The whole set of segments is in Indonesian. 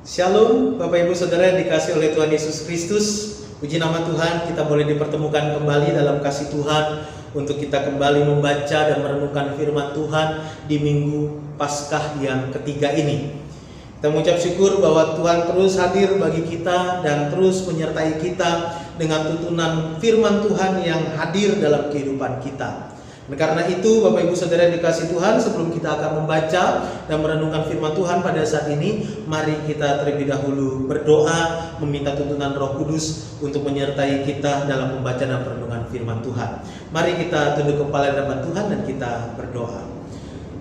Shalom Bapak Ibu Saudara yang dikasihi oleh Tuhan Yesus Kristus. Puji nama Tuhan, kita boleh dipertemukan kembali dalam kasih Tuhan untuk kita kembali membaca dan merenungkan firman Tuhan di Minggu Paskah yang ketiga ini. Kita mengucap syukur bahwa Tuhan terus hadir bagi kita dan terus menyertai kita dengan tuntunan firman Tuhan yang hadir dalam kehidupan kita. Karena itu Bapak Ibu Saudara yang dikasihi Tuhan, sebelum kita akan membaca dan merenungkan firman Tuhan pada saat ini, mari kita terlebih dahulu berdoa meminta tuntunan Roh Kudus untuk menyertai kita dalam membaca dan merenungkan firman Tuhan. Mari kita tunduk kepala di hadapan Tuhan dan kita berdoa.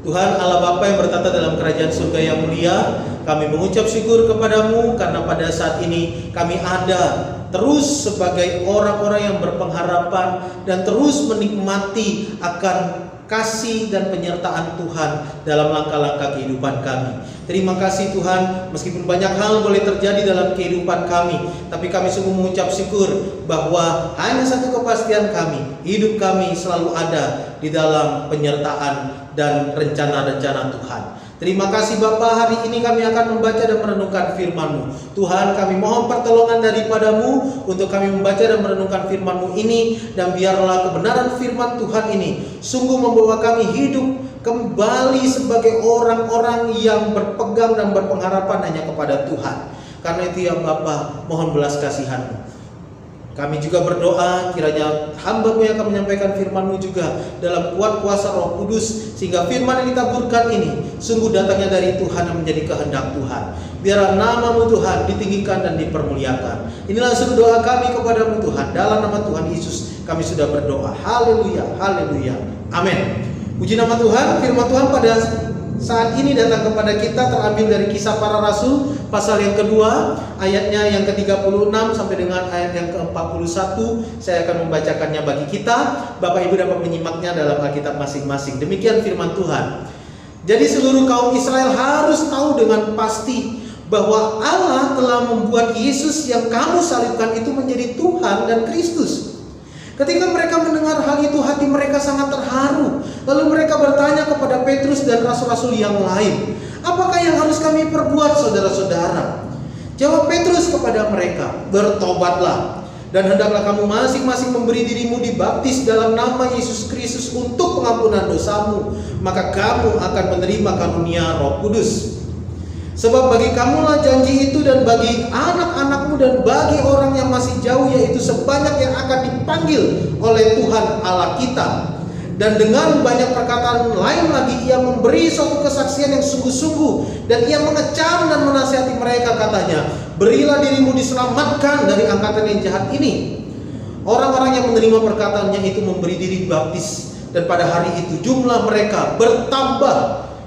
Tuhan Allah Bapa yang bertata dalam kerajaan surga yang mulia, kami mengucap syukur kepadamu karena pada saat ini kami ada terus sebagai orang-orang yang berpengharapan dan terus menikmati akan kasih dan penyertaan Tuhan dalam langkah-langkah kehidupan kami. Terima kasih Tuhan, meskipun banyak hal boleh terjadi dalam kehidupan kami, tapi kami sungguh mengucap syukur bahwa hanya satu kepastian kami, hidup kami selalu ada di dalam penyertaan dan rencana-rencana Tuhan. Terima kasih Bapa, hari ini kami akan membaca dan merenungkan firman-Mu. Tuhan, kami mohon pertolongan daripadamu untuk kami membaca dan merenungkan firman-Mu ini, dan biarlah kebenaran firman Tuhan ini sungguh membawa kami hidup kembali sebagai orang-orang yang berpegang dan berpengharapan hanya kepada Tuhan. Karena itu ya Bapa, mohon belas kasihan-Mu. Kami juga berdoa kiranya hamba-Mu yang akan menyampaikan firman-Mu juga dalam kuat kuasa Roh Kudus, sehingga firman yang ditaburkan ini sungguh datangnya dari Tuhan yang menjadi kehendak Tuhan. Biarlah nama-Mu Tuhan ditinggikan dan dipermuliakan. Inilah seluruh doa kami kepada-Mu Tuhan. Dalam nama Tuhan Yesus kami sudah berdoa. Haleluya, haleluya, amin. Puji nama Tuhan. Firman Tuhan pada saat ini datang kepada kita terambil dari Kisah Para Rasul pasal yang kedua, ayatnya yang ke-36 sampai dengan ayat yang ke-41. Saya akan membacakannya bagi kita. Bapak Ibu dapat menyimaknya dalam Alkitab masing-masing. Demikian firman Tuhan. Jadi seluruh kaum Israel harus tahu dengan pasti bahwa Allah telah membuat Yesus yang kamu salibkan itu menjadi Tuhan dan Kristus. Ketika mereka mendengar hal itu, hati mereka sangat terharu. Lalu mereka bertanya kepada Petrus dan rasul-rasul yang lain, "Apakah yang harus kami perbuat, saudara-saudara?" Jawab Petrus kepada mereka, "Bertobatlah, dan hendaklah kamu masing-masing memberi dirimu dibaptis dalam nama Yesus Kristus untuk pengampunan dosamu, maka kamu akan menerima karunia Roh Kudus. Sebab bagi kamulah janji itu, dan bagi anak-anakmu, dan bagi orang yang masih jauh, yaitu sebanyak yang akan dipanggil oleh Tuhan Allah kita." Dan dengan banyak perkataan lain lagi ia memberi suatu kesaksian yang sungguh-sungguh, dan ia mengecam dan menasihati mereka, katanya, "Berilah dirimu diselamatkan dari angkatan yang jahat ini." Orang-orang yang menerima perkataannya itu memberi diri baptis, dan pada hari itu jumlah mereka bertambah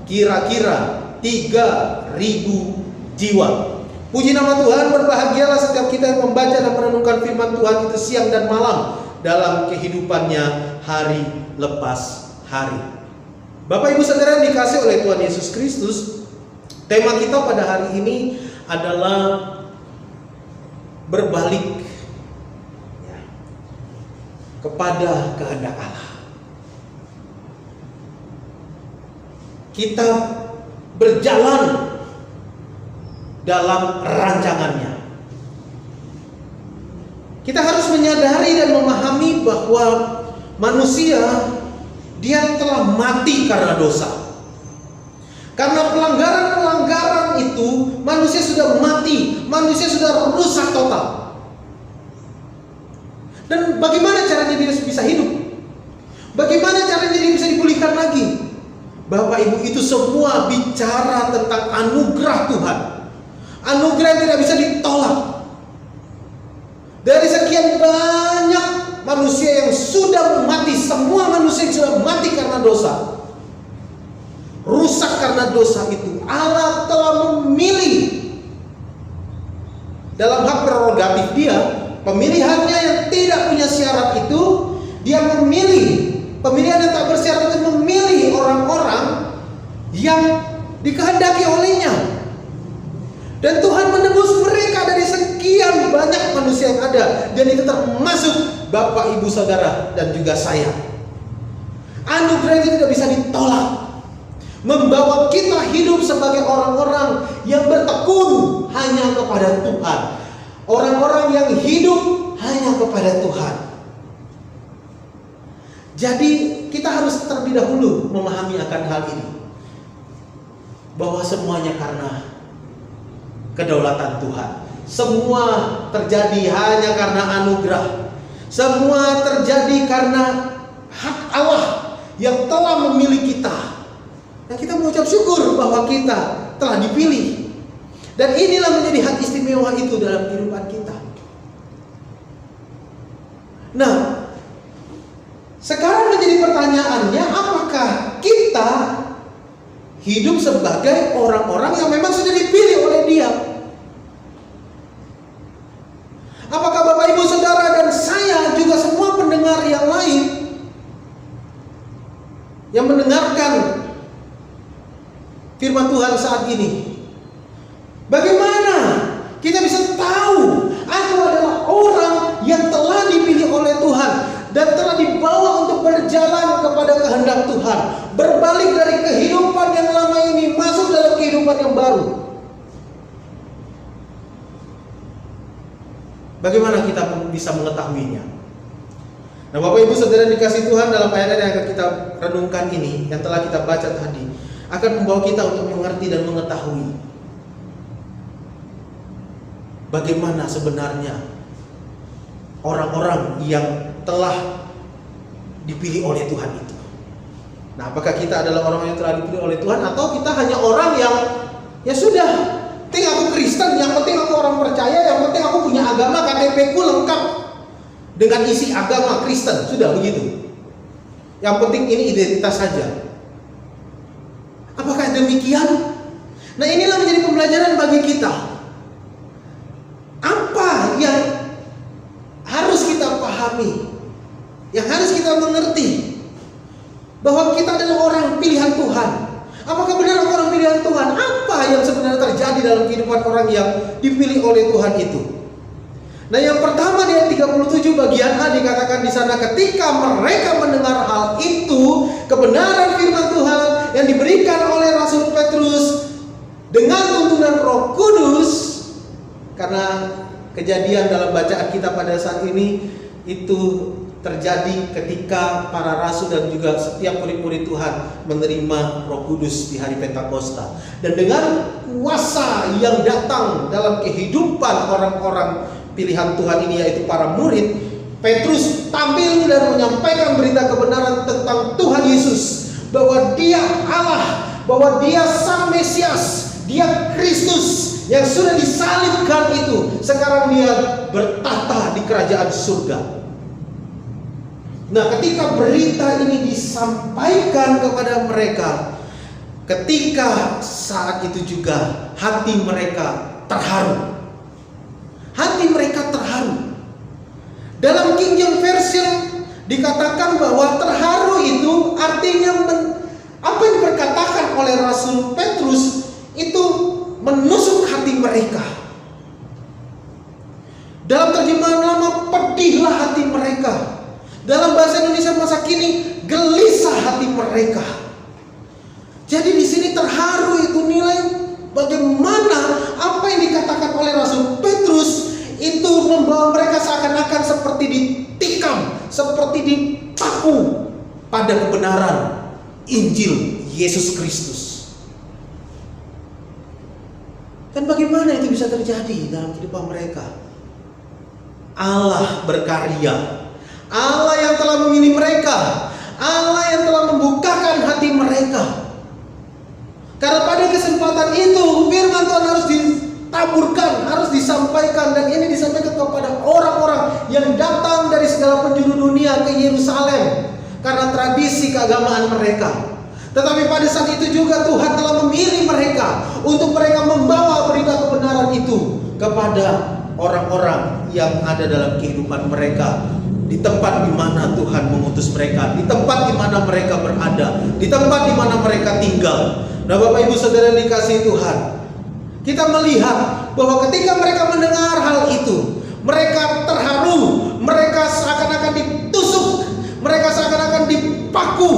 kira-kira 3.000 jiwa. Puji nama Tuhan. Berbahagialah setiap kita yang membaca dan merenungkan firman Tuhan itu siang dan malam dalam kehidupannya hari lepas hari. Bapak Ibu Saudara yang dikasihi oleh Tuhan Yesus Kristus, tema kita pada hari ini adalah berbalik kepada kehendak Allah. Kita berjalan dalam rancangannya. Kita harus menyadari dan memahami bahwa manusia dia telah mati karena dosa. Karena pelanggaran-pelanggaran itu manusia sudah mati, manusia sudah rusak total. Dan bagaimana caranya dia bisa hidup? Bagaimana caranya dia bisa dipulihkan lagi? Bapak Ibu, itu semua bicara tentang anugerah Tuhan. Anugerah yang tidak bisa ditolak. Dari sekian banyak manusia yang sudah mati, semua manusia yang sudah mati karena dosa, rusak karena dosa itu, Allah telah memilih dalam hak prerogatif dia, pemilihannya yang tidak punya syarat itu, dia memilih. Pemilihan yang tak bersyarat itu memilih orang-orang yang dikehendaki olehnya. Dan Tuhan menebus mereka dari sekian banyak manusia yang ada. Dan itu termasuk Bapak, Ibu, Saudara, dan juga saya. Anugerah itu tidak bisa ditolak. membawa kita hidup sebagai orang-orang yang bertekun hanya kepada Tuhan. Orang-orang yang hidup hanya kepada Tuhan. Jadi kita harus terlebih dahulu memahami akan hal ini, bahwa semuanya karena kedaulatan Tuhan. Semua terjadi hanya karena anugerah. Semua terjadi karena hak Allah yang telah memilih kita. Dan kita mengucap syukur bahwa kita telah dipilih. Dan inilah menjadi hak istimewa itu dalam kehidupan kita. Nah, sekarang menjadi pertanyaannya, apakah kita hidup sebagai orang-orang yang memang sudah dipilih oleh Dia? Apakah Bapak Ibu Saudara dan saya juga semua pendengar yang lain yang mendengarkan firman Tuhan saat ini, bagaimana kita bisa tahu aku adalah orang yang telah dipilih oleh Tuhan dan telah dibawa untuk berjalan kepada kehendak Tuhan, berbalik dari kehidupan yang lama ini masuk dalam kehidupan yang baru? Bagaimana kita bisa mengetahuinya? Nah, Bapak Ibu Saudara dikasih Tuhan, dalam ayat yang akan kita renungkan ini, yang telah kita baca tadi, akan membawa kita untuk mengerti dan mengetahui bagaimana sebenarnya orang-orang yang telah dipilih oleh Tuhan itu. Nah, apakah kita adalah orang yang telah dipilih oleh Tuhan, atau kita hanya orang yang ya sudah, penting aku Kristen, yang penting aku orang percaya, yang penting aku punya agama, KTP ku lengkap dengan isi agama Kristen, sudah begitu. Yang penting ini identitas saja. Apakah demikian? Nah, inilah menjadi pembelajaran bagi kita. Apa yang harus kita pahami, yang harus kita mengerti, bahwa kita adalah orang pilihan Tuhan. Apakah benar orang pilihan Tuhan? Apa yang sebenarnya terjadi dalam kehidupan orang yang dipilih oleh Tuhan itu? Nah, yang pertama di ayat 37 bagian A dikatakan di sana, ketika mereka mendengar hal itu, kebenaran firman Tuhan yang diberikan oleh Rasul Petrus dengan tuntunan Roh Kudus, karena kejadian dalam bacaan kita pada saat ini itu terjadi ketika para rasul dan juga setiap murid-murid Tuhan menerima Roh Kudus di hari Pentakosta. Dan dengan kuasa yang datang dalam kehidupan orang-orang pilihan Tuhan ini, yaitu para murid, Petrus tampil dan menyampaikan berita kebenaran tentang Tuhan Yesus, bahwa Dia Allah, bahwa Dia Sang Mesias, Dia Kristus yang sudah disalibkan itu, sekarang Dia bertata di kerajaan surga. Nah, ketika berita ini disampaikan kepada mereka, ketika saat itu juga hati mereka terharu. Hati mereka terharu. Dalam King James Version dikatakan bahwa terharu itu artinya apa yang diperkatakan oleh Rasul Petrus itu menusuk hati mereka. Dalam terjemahan lama, pedihlah hati mereka. Dalam bahasa Indonesia masa kini, gelisah hati mereka. Jadi di sini terharu itu nilai bagaimana apa yang dikatakan oleh Rasul Petrus itu membawa mereka seakan-akan seperti ditikam, seperti dipaku pada kebenaran Injil Yesus Kristus. Dan bagaimana itu bisa terjadi dalam kehidupan mereka? Allah berkarya. Allah yang telah memilih mereka, Allah yang telah membukakan hati mereka. Karena pada kesempatan itu firman Tuhan harus ditaburkan, harus disampaikan, dan ini disampaikan kepada orang-orang yang datang dari segala penjuru dunia ke Yerusalem karena tradisi keagamaan mereka. Tetapi pada saat itu juga Tuhan telah memilih mereka untuk mereka membawa berita kebenaran itu kepada orang-orang yang ada dalam kehidupan mereka, di tempat di mana Tuhan mengutus mereka, di tempat di mana mereka berada, di tempat di mana mereka tinggal. Nah, Bapak Ibu Saudara dikasihi Tuhan, kita melihat bahwa ketika mereka mendengar hal itu, mereka terharu, mereka seakan-akan ditusuk, mereka seakan-akan dipaku,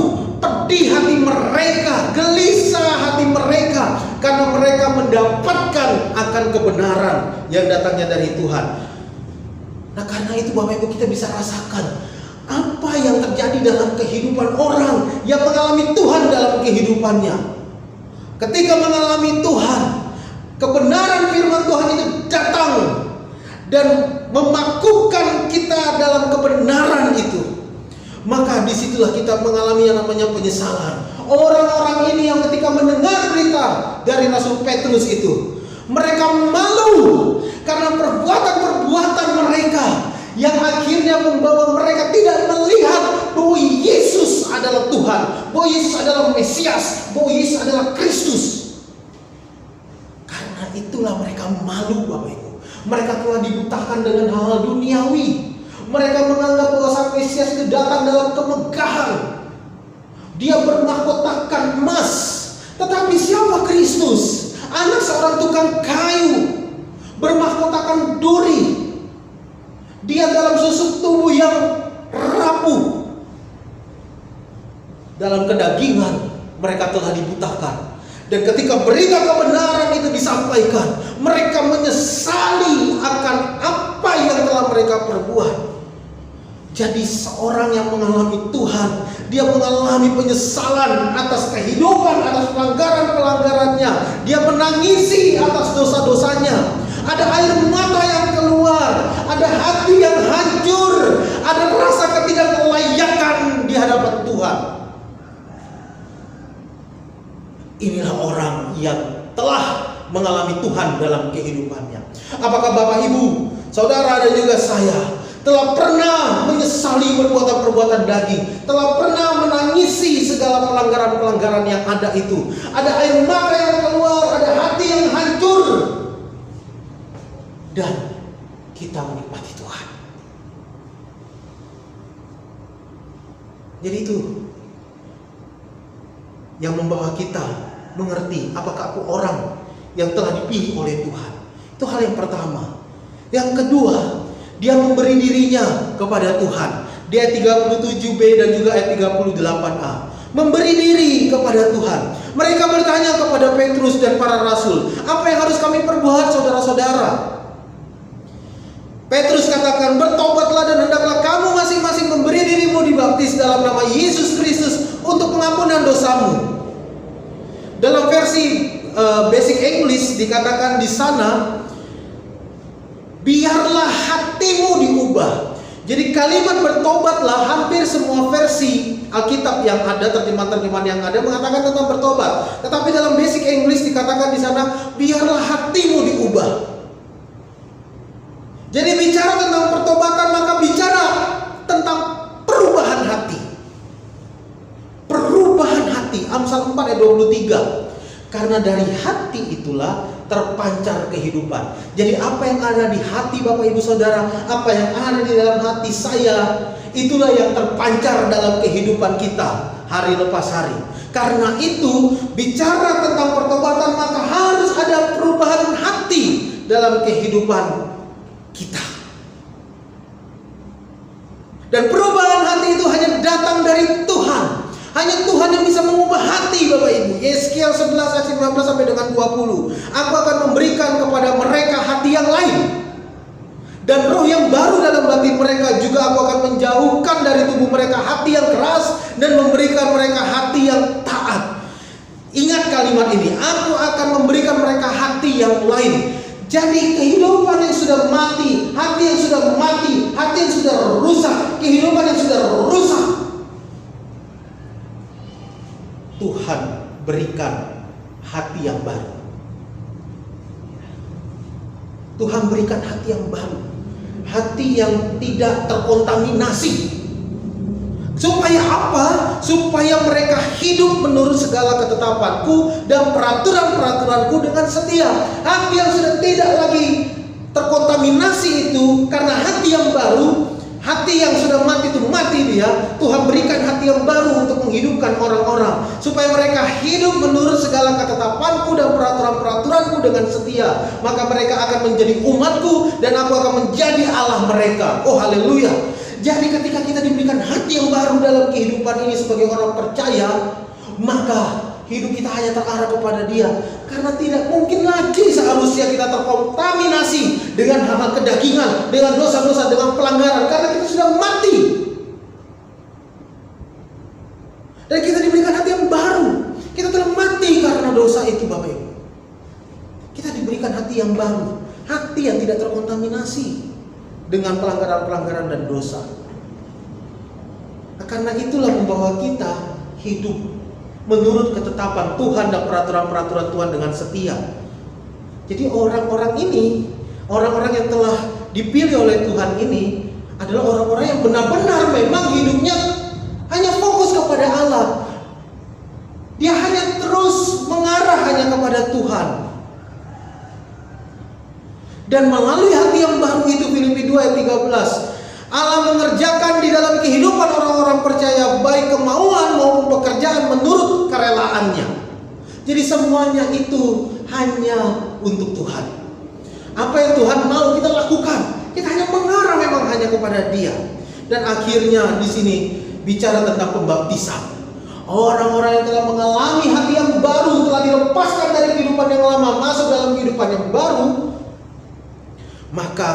pedih hati mereka, gelisah hati mereka. mereka, karena mereka mendapatkan akan kebenaran yang datangnya dari Tuhan. Nah, karena itu Bapak Ibu, kita bisa rasakan apa yang terjadi dalam kehidupan orang yang mengalami Tuhan dalam kehidupannya. Ketika mengalami Tuhan, kebenaran firman Tuhan itu datang dan memakukan kita dalam kebenaran itu. Maka disitulah kita mengalami yang namanya penyesalan. Orang-orang ini yang ketika mendengar berita dari Rasul Petrus itu, mereka malu karena perbuatan-perbuatan mereka yang akhirnya membawa mereka tidak melihat bahwa Yesus adalah Tuhan, bahwa Yesus adalah Mesias, bahwa Yesus adalah Kristus. Karena itulah mereka malu, Bapak Ibu. Mereka telah dibutakan dengan hal-hal duniawi. Mereka menganggap bahwa Sang Mesias itu datang dalam kemegahan. Dia bermahkotakan emas. Tetapi siapa Kristus? Anak seorang tukang kayu, bermahkotakan duri. Dia dalam susuk tubuh yang rapuh. Dalam kedagingan mereka telah dibutakan. Dan ketika berita kebenaran itu disampaikan, mereka menyesali akan apa yang telah mereka perbuat. Jadi seorang yang mengalami Tuhan, dia mengalami penyesalan atas kehidupan, atas pelanggaran-pelanggarannya. Dia menangisi atas dosa-dosanya. Ada air mata yang keluar, ada hati yang hancur, ada rasa ketidaklayakan di hadapan Tuhan. Inilah orang yang telah mengalami Tuhan dalam kehidupannya. Apakah Bapak Ibu, saudara dan juga saya telah pernah menyesali perbuatan-perbuatan daging, telah pernah menangisi segala pelanggaran-pelanggaran yang ada itu? Ada air mata yang keluar, ada hati yang hancur, dan kita menikmati Tuhan. Jadi itu yang membawa kita mengerti apakah aku orang yang telah dipilih oleh Tuhan. Itu hal yang pertama. Yang kedua, dia memberi dirinya kepada Tuhan. Di ayat 37b dan juga ayat 38a. Memberi diri kepada Tuhan. Mereka bertanya kepada Petrus dan para rasul, apa yang harus kami perbuat, saudara-saudara? Petrus katakan, bertobatlah dan hendaklah kamu masing-masing memberi dirimu dibaptis dalam nama Yesus Kristus untuk pengampunan dosamu. Dalam versi Basic English dikatakan di sana, biarlah hatimu diubah. Jadi kalimat bertobatlah, hampir semua versi Alkitab yang ada, terjemahan-terjemahan yang ada mengatakan tentang bertobat. Tetapi dalam Basic English dikatakan di sana, biarlah hatimu diubah. Jadi bicara tentang pertobatan, maka bicara tentang perubahan hati. Perubahan hati. Amsal 4 ayat 23. Karena dari hati itulah terpancar kehidupan. Jadi apa yang ada di hati Bapak Ibu Saudara, apa yang ada di dalam hati saya, itulah yang terpancar dalam kehidupan kita hari lepas hari. Karena itu, bicara tentang pertobatan, maka harus ada perubahan hati dalam kehidupan kita. Dan perubahan hati itu hanya datang dari Tuhan. Hanya Tuhan yang bisa mengubah hati, Bapak Ibu. Yeskiel 11 ayat 19 sampai dengan 20. Aku akan memberikan kepada mereka hati yang lain, dan roh yang baru dalam batin mereka. Juga aku akan menjauhkan dari tubuh mereka hati yang keras, dan memberikan mereka hati yang taat. Ingat kalimat ini, aku akan memberikan mereka hati yang lain. Jadi kehidupan yang sudah mati, hati yang sudah mati, hati yang sudah rusak, kehidupan yang sudah rusak, Tuhan berikan hati yang baru. Tuhan berikan hati yang baru, hati yang tidak terkontaminasi. Supaya apa? Supaya mereka hidup menurut segala ketetapanku dan peraturan-peraturanku dengan setia. Hati yang sudah tidak lagi terkontaminasi itu, karena hati yang baru, hati yang sudah mati itu mati dia. Tuhan berikan hati yang baru untuk menghidupkan orang-orang, supaya mereka hidup menurut segala ketetapanku dan peraturan-peraturanku dengan setia. Maka mereka akan menjadi umatku, dan aku akan menjadi Allah mereka. Oh haleluya. Jadi ketika kita diberikan hati yang baru dalam kehidupan ini sebagai orang percaya, maka hidup kita hanya terarah kepada Dia. Karena tidak mungkin lagi seharusnya kita terkontaminasi dengan hal-hal kedagingan, dengan dosa-dosa, dengan pelanggaran, karena kita sudah mati. Dan kita diberikan hati yang baru. Kita telah mati karena dosa itu, Bapak Ibu. Kita diberikan hati yang baru, hati yang tidak terkontaminasi dengan pelanggaran-pelanggaran dan dosa. Nah, karena itulah membawa kita hidup menurut ketetapan Tuhan dan peraturan-peraturan Tuhan dengan setia. Jadi orang-orang ini, orang-orang yang telah dipilih oleh Tuhan ini adalah orang-orang yang benar-benar memang hidupnya hanya fokus kepada Allah. Dia hanya terus mengarah hanya kepada Tuhan. Dan melalui hati yang baru itu, Filipi 2 ayat 13, Allah mengerjakan di dalam kehidupan orang-orang percaya baik kemauan maupun pekerjaan menurut kerelaannya. Jadi semuanya itu hanya untuk Tuhan. Apa yang Tuhan mau kita lakukan, kita hanya mengarah memang hanya kepada Dia. Dan akhirnya di sini bicara tentang pembaptisan. Orang-orang yang telah mengalami hati yang baru, telah dilepaskan dari kehidupan yang lama, masuk dalam kehidupan yang baru, maka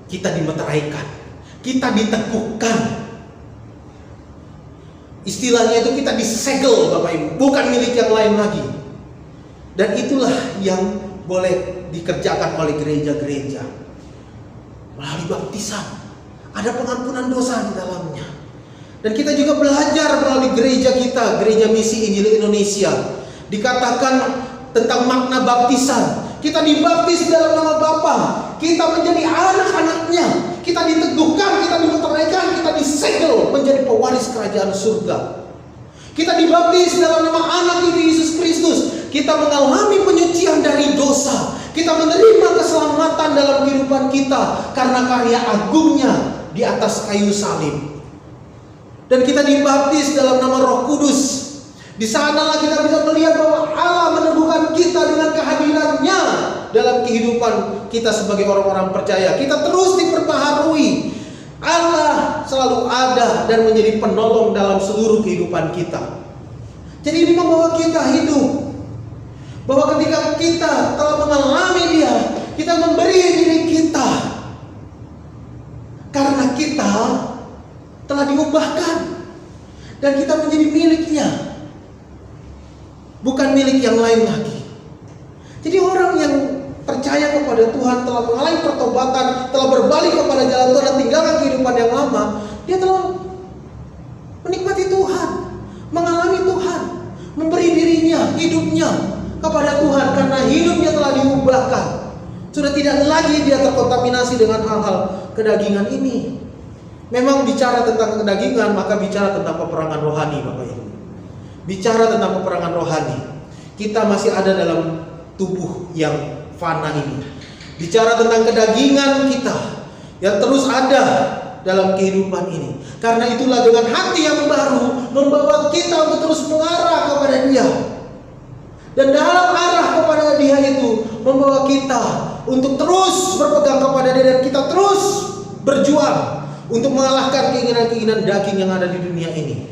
kita dimeteraikan, kita diteguhkan. Istilahnya itu kita disegel, Bapak Ibu, bukan milik yang lain lagi. Dan itulah yang boleh dikerjakan oleh gereja-gereja. Melalui baptisan, ada pengampunan dosa di dalamnya. Dan kita juga belajar melalui gereja kita, Gereja Misi Injil Indonesia, dikatakan tentang makna baptisan. Kita dibaptis dalam nama Bapa, kita menjadi anak-anaknya, kita diteguhkan, kita dimeteraikan, kita disegel menjadi pewaris kerajaan surga. Kita dibaptis dalam nama Anak itu Yesus Kristus. Kita mengalami penyucian dari dosa. Kita menerima keselamatan dalam kehidupan kita karena karya agungnya di atas kayu salib. Dan kita dibaptis dalam nama Roh Kudus. Di sanalah kita bisa melihat bahwa Allah meneguhkan kita dengan kehadirannya dalam kehidupan kita sebagai orang-orang percaya. Kita terus diperbaharui. Allah selalu ada dan menjadi penolong dalam seluruh kehidupan kita. Jadi ini membawa kita hidup, bahwa ketika kita telah mengalami Dia, kita memberi diri kita karena kita telah diubahkan dan kita menjadi miliknya, bukan milik yang lain lagi. Jadi orang yang percaya kepada Tuhan, telah mengalami pertobatan, telah berbalik kepada jalan Tuhan dan tinggalkan kehidupan yang lama, dia telah menikmati Tuhan, mengalami Tuhan, memberi dirinya, hidupnya kepada Tuhan karena hidupnya telah diubahkan. Sudah tidak lagi dia terkontaminasi dengan hal-hal kedagingan ini. Memang bicara tentang kedagingan, maka bicara tentang peperangan rohani, Bapak Ibu. Bicara tentang peperangan rohani, kita masih ada dalam tubuh yang fana ini. Bicara tentang kedagingan kita yang terus ada dalam kehidupan ini. Karena itulah dengan hati yang baru membawa kita untuk terus mengarah kepada Dia. Dan dalam arah kepada Dia itu membawa kita untuk terus berpegang kepada Dia, dan kita terus berjuang untuk mengalahkan keinginan-keinginan daging yang ada di dunia ini.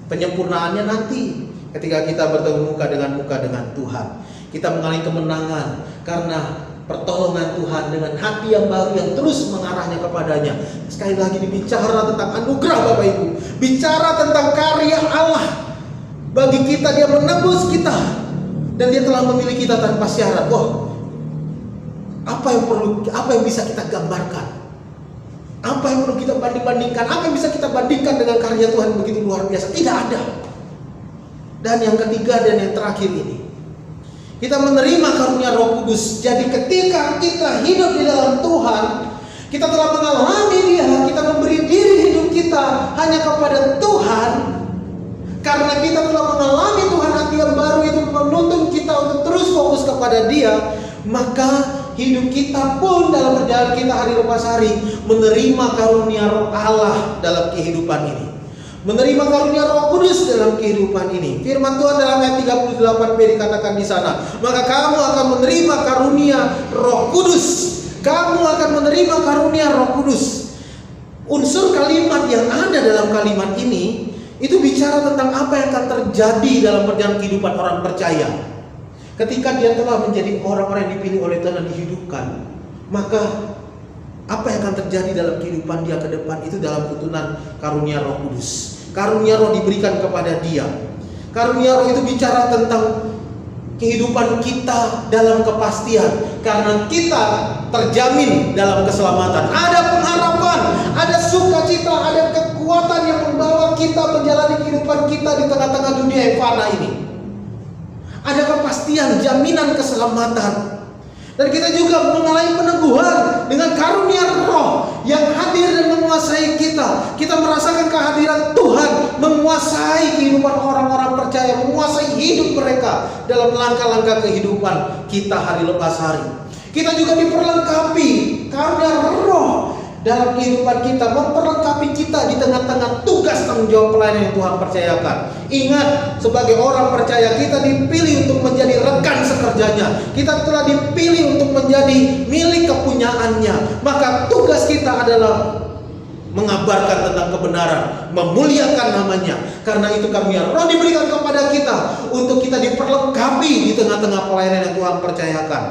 Penyempurnaannya nanti ketika kita bertemu muka dengan Tuhan. Kita mengalami kemenangan karena pertolongan Tuhan dengan hati yang baru yang terus mengarahnya kepadanya. Sekali lagi dibicara tentang anugerah, Bapak Ibu. Bicara tentang karya Allah bagi kita. Dia menebus kita dan Dia telah memilih kita tanpa syarat. Wah, apa yang bisa kita gambarkan? Apa yang perlu kita banding-bandingkan? Apa yang bisa kita bandingkan dengan karya Tuhan yang begitu luar biasa? Tidak ada. Dan yang ketiga dan yang terakhir ini, kita menerima karunia Roh Kudus. Jadi ketika kita hidup di dalam Tuhan, kita telah mengalami Dia, kita memberi diri hidup kita hanya kepada Tuhan. Karena kita telah mengalami Tuhan, hati yang baru itu menuntun kita untuk terus fokus kepada Dia, maka hidup kita pun dalam perjalanan kita hari lepas hari menerima karunia Roh Allah dalam kehidupan ini, menerima karunia Roh Kudus dalam kehidupan ini. Firman Tuhan dalam ayat 38b dikatakan di sana, maka kamu akan menerima karunia Roh Kudus. Kamu akan menerima karunia Roh Kudus. Unsur kalimat yang ada dalam kalimat ini Itu bicara tentang apa yang akan terjadi dalam perjalanan kehidupan orang percaya. Ketika dia telah menjadi orang-orang yang dipilih oleh Tuhan dan dihidupkan, maka apa yang akan terjadi dalam kehidupan dia ke depan itu dalam tuntunan karunia Roh Kudus. Karunia Roh diberikan kepada dia. Karunia Roh itu bicara tentang kehidupan kita dalam kepastian, karena kita terjamin dalam keselamatan. Ada pengharapan, ada sukacita, ada kekuatan yang membawa kita menjalani kehidupan kita di tengah-tengah dunia yang fana ini. Ada kepastian, jaminan keselamatan. Dan kita juga mengalami peneguhan dengan karunia Roh yang hadir dan menguasai kita. Kita merasakan kehadiran Tuhan menguasai kehidupan orang-orang percaya, menguasai hidup mereka dalam langkah-langkah kehidupan kita hari lepas hari. Kita juga diperlengkapi karunia Roh dalam kehidupan kita, memperlengkapi kita di tengah-tengah tugas tanggung jawab pelayanan yang Tuhan percayakan. Ingat, sebagai orang percaya kita dipilih untuk menjadi rekan sekerjanya. Kita telah dipilih untuk menjadi milik kepunyaannya. Maka tugas kita adalah mengabarkan tentang kebenaran, memuliakan namanya. Karena itu karunia Roh diberikan kepada kita untuk kita diperlengkapi di tengah-tengah pelayanan yang Tuhan percayakan.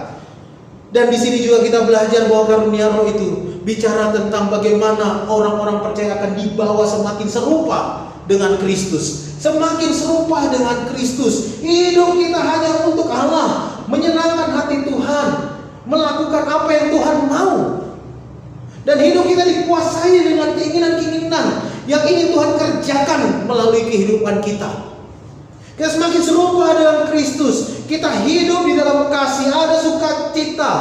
Dan di sini juga kita belajar bahwa karunia Roh itu bicara tentang bagaimana orang-orang percaya akan dibawa semakin serupa dengan Kristus. Semakin serupa dengan Kristus. Hidup kita hanya untuk Allah, menyenangkan hati Tuhan, melakukan apa yang Tuhan mau. Dan hidup kita dikuasai dengan keinginan-keinginan yang ingin Tuhan kerjakan melalui kehidupan kita. Kita semakin serupa dengan Kristus. Kita hidup di dalam kasih, ada sukacita.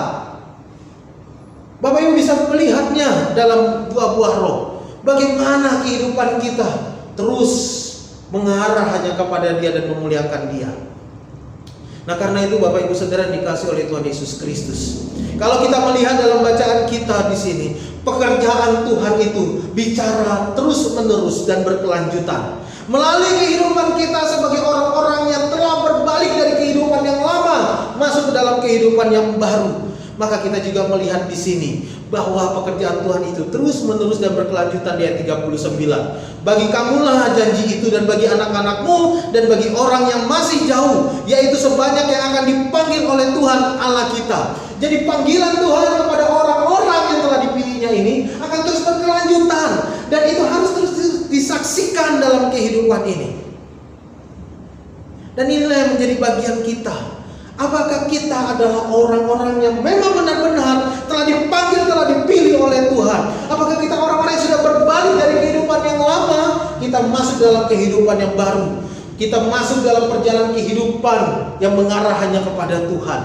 Bapak Ibu bisa melihatnya dalam buah-buah Roh. Bagaimana kehidupan kita terus mengarah hanya kepada Dia dan memuliakan Dia. Nah, karena itu Bapak Ibu Saudara dikasih oleh Tuhan Yesus Kristus. Kalau kita melihat dalam bacaan kita di sini, pekerjaan Tuhan itu bicara terus-menerus dan berkelanjutan. Melalui kehidupan kita sebagai orang-orang yang telah berbalik dari kehidupan yang lama masuk ke dalam kehidupan yang baru, maka kita juga melihat di sini bahwa pekerjaan Tuhan itu terus-menerus dan berkelanjutan di ayat 39. Bagi kamulah janji itu dan bagi anak-anakmu dan bagi orang yang masih jauh, yaitu sebanyak yang akan dipanggil oleh Tuhan Allah kita. Jadi panggilan Tuhan kepada orang-orang yang telah dipilihnya ini akan terus berkelanjutan, dan itu harus terus disaksikan dalam kehidupan ini. Dan inilah yang menjadi bagian kita. Apakah kita adalah orang-orang yang memang benar-benar telah dipanggil, telah dipilih oleh Tuhan? Apakah kita orang-orang yang sudah berbalik dari kehidupan yang lama, kita masuk dalam kehidupan yang baru? Kita masuk dalam perjalanan kehidupan yang mengarah hanya kepada Tuhan.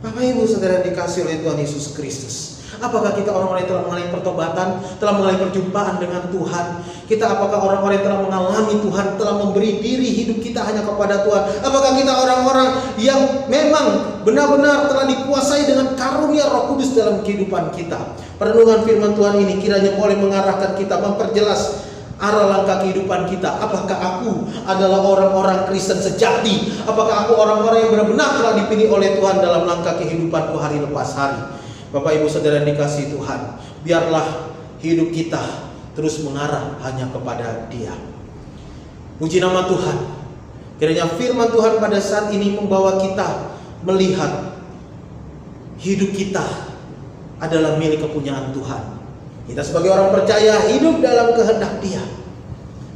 Bapak Ibu Saudara dikasih oleh Tuhan Yesus Kristus. Apakah kita orang-orang yang telah mengalami pertobatan, telah mengalami perjumpaan dengan Tuhan? Kita apakah orang-orang yang telah mengalami Tuhan, telah memberi diri hidup kita hanya kepada Tuhan? Apakah kita orang-orang yang memang benar-benar telah dikuasai dengan karunia Roh Kudus dalam kehidupan kita? Perenungan firman Tuhan ini kiranya boleh mengarahkan kita, memperjelas arah langkah kehidupan kita. Apakah aku adalah orang-orang Kristen sejati? Apakah aku orang-orang yang benar-benar telah dipilih oleh Tuhan dalam langkah kehidupanku hari lepas hari? Bapak Ibu Saudara yang dikasihi Tuhan, biarlah hidup kita terus mengarah hanya kepada Dia. Puji nama Tuhan. Kiranya firman Tuhan pada saat ini membawa kita melihat hidup kita adalah milik kepunyaan Tuhan. Kita sebagai orang percaya hidup dalam kehendak Dia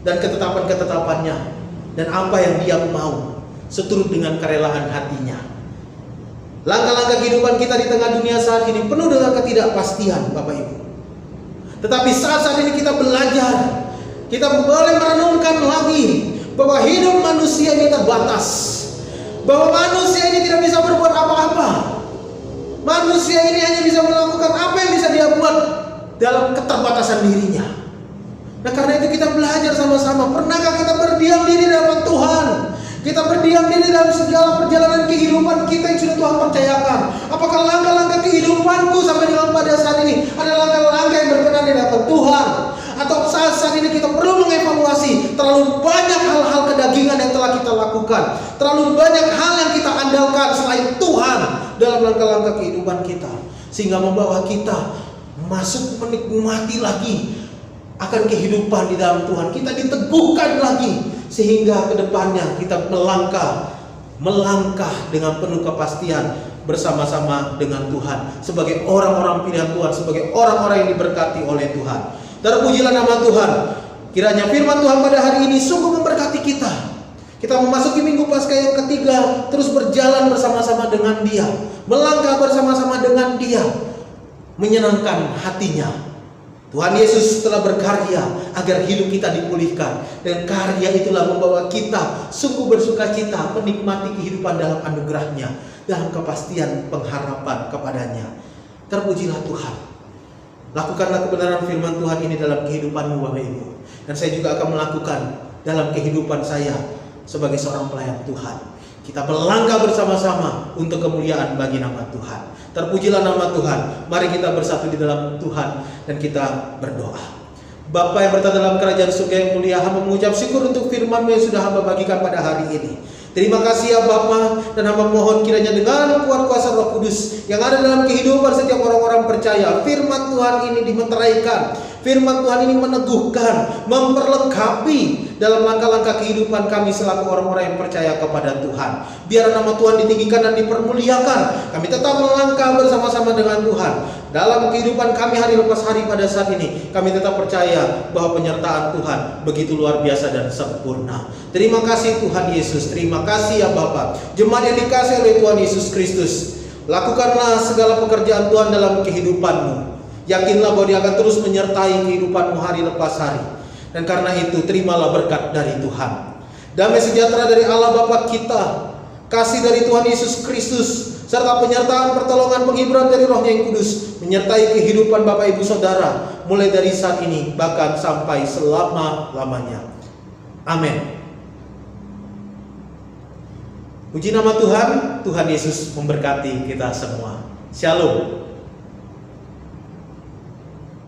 dan ketetapan-ketetapannya, dan apa yang Dia mau seturut dengan kerelaan hatinya. Langkah-langkah kehidupan kita di tengah dunia saat ini penuh dengan ketidakpastian, Bapak Ibu. Tetapi saat ini kita belajar, kita boleh merenungkan lagi bahwa hidup manusia ini terbatas, bahwa manusia ini tidak bisa berbuat apa-apa. Manusia ini hanya bisa melakukan apa yang bisa dia buat dalam keterbatasan dirinya. Nah, karena itu kita belajar sama-sama. Pernahkah kita berdiam diri dalam Tuhan? Kita berdiam diri dalam segala perjalanan kehidupan kita yang sudah Tuhan percayakan. Apakah langkah-langkah kehidupanku sampai dengan pada saat ini adalah langkah-langkah yang berkenan di hadapan Tuhan? Atau saat ini kita perlu mengevaluasi terlalu banyak hal-hal kedagingan yang telah kita lakukan, terlalu banyak hal yang kita andalkan selain Tuhan dalam langkah-langkah kehidupan kita, sehingga membawa kita masuk menikmati lagi akan kehidupan di dalam Tuhan. Kita diteguhkan lagi sehingga ke depannya kita melangkah dengan penuh kepastian bersama-sama dengan Tuhan sebagai orang-orang pilihan Tuhan, sebagai orang-orang yang diberkati oleh Tuhan. Terpujilah nama Tuhan. Kiranya firman Tuhan pada hari ini sungguh memberkati kita. Kita memasuki minggu Paskah yang ketiga, terus berjalan bersama-sama dengan Dia, melangkah bersama-sama dengan Dia, menyenangkan hatinya. Tuhan Yesus telah berkarya agar hidup kita dipulihkan, dan karya itulah membawa kita sungguh bersukacita menikmati kehidupan dalam anugerah-Nya, dalam kepastian pengharapan kepadanya. Terpujilah Tuhan. Lakukanlah kebenaran firman Tuhan ini dalam kehidupanmu Bapak Ibu, dan saya juga akan melakukan dalam kehidupan saya sebagai seorang pelayan Tuhan. Kita melangkah bersama-sama untuk kemuliaan bagi nama Tuhan. Terpujilah nama Tuhan. Mari kita bersatu di dalam Tuhan dan kita berdoa. Bapa yang berada dalam kerajaan surga yang mulia, hamba mengucap syukur untuk firman-Mu yang sudah hamba bagikan pada hari ini. Terima kasih ya Bapa, dan hamba mohon kiranya dengan kuat kuasa Roh Kudus yang ada dalam kehidupan setiap orang-orang percaya, firman Tuhan ini dimeteraikan, firman Tuhan ini meneguhkan, memperlengkapi dalam langkah-langkah kehidupan kami selaku orang-orang yang percaya kepada Tuhan. Biar nama Tuhan ditinggikan dan dipermuliakan. Kami tetap melangkah bersama-sama dengan Tuhan dalam kehidupan kami hari lepas hari. Pada saat ini kami tetap percaya bahwa penyertaan Tuhan begitu luar biasa dan sempurna. Terima kasih Tuhan Yesus. Terima kasih ya Bapa. Jemaat yang dikasihi oleh Tuhan Yesus Kristus, lakukanlah segala pekerjaan Tuhan dalam kehidupanmu. Yakinlah bahwa Dia akan terus menyertai kehidupanmu hari lepas hari. Dan karena itu terimalah berkat dari Tuhan. Damai sejahtera dari Allah Bapa kita, kasih dari Tuhan Yesus Kristus, serta penyertaan pertolongan penghiburan dari Roh-Nya yang kudus menyertai kehidupan Bapak Ibu Saudara mulai dari saat ini bahkan sampai selama-lamanya. Amin. Puji nama Tuhan. Tuhan Yesus memberkati kita semua. Shalom.